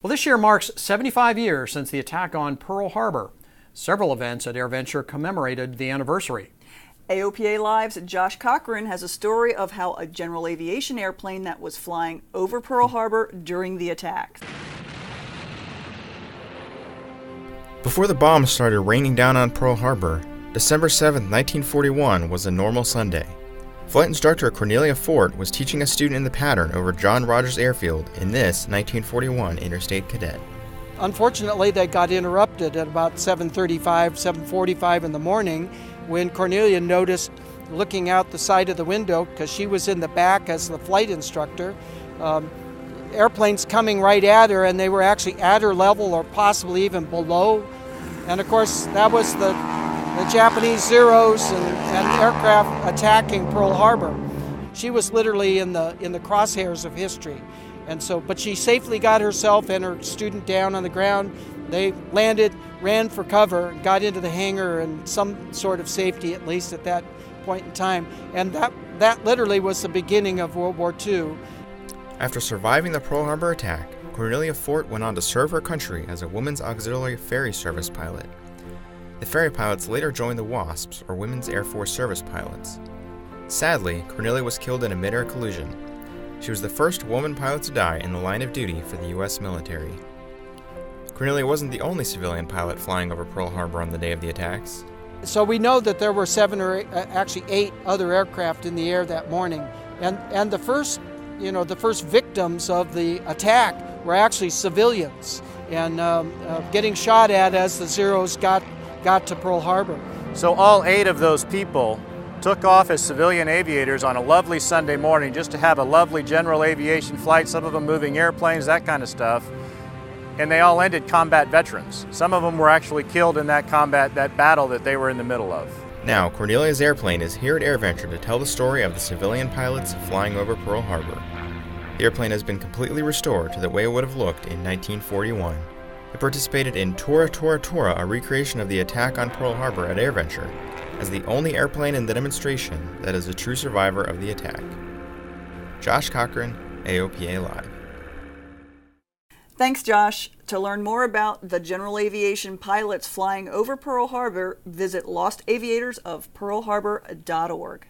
Well, this year marks 75 years since the attack on Pearl Harbor. Several events at AirVenture commemorated the anniversary. AOPA Live's Josh Cochran has a story of how a general aviation airplane that was flying over Pearl Harbor during the attack. Before the bombs started raining down on Pearl Harbor, December 7, 1941 was a normal Sunday. Flight instructor Cornelia Fort was teaching a student in the pattern over John Rogers Airfield in this 1941 Interstate Cadet. Unfortunately, they got interrupted at about 7:45 in the morning when Cornelia noticed, looking out the side of the window, because she was in the back as the flight instructor, airplanes coming right at her, and they were actually at her level or possibly even below. And of course, that was the Japanese Zeros and aircraft attacking Pearl Harbor. She was literally in the crosshairs of history. And so, but she safely got herself and her student down on the ground. They landed, ran for cover, got into the hangar in some sort of safety, at least at that point in time. And that literally was the beginning of World War II. After surviving the Pearl Harbor attack, Cornelia Fort went on to serve her country as a Women's Auxiliary Ferry Service pilot. The ferry pilots later joined the WASPs, or Women's Air Force Service Pilots. Sadly, Cornelia was killed in a mid-air collision. She was the first woman pilot to die in the line of duty for the U.S. military. Cornelia wasn't the only civilian pilot flying over Pearl Harbor on the day of the attacks. So we know that there were 7 or 8 other aircraft in the air that morning. And the first victims of the attack were actually civilians and getting shot at as the Zeros got to Pearl Harbor. So all 8 of those people took off as civilian aviators on a lovely Sunday morning just to have a lovely general aviation flight, some of them moving airplanes, that kind of stuff. And they all ended combat veterans. Some of them were actually killed in that battle that they were in the middle of. Now, Cornelia's airplane is here at AirVenture to tell the story of the civilian pilots flying over Pearl Harbor. The airplane has been completely restored to the way it would have looked in 1941. It participated in Tora Tora Tora, a recreation of the attack on Pearl Harbor at AirVenture, as the only airplane in the demonstration that is a true survivor of the attack. Josh Cochran, AOPA Live. Thanks, Josh. To learn more about the general aviation pilots flying over Pearl Harbor, visit lostaviatorsofpearlharbor.org.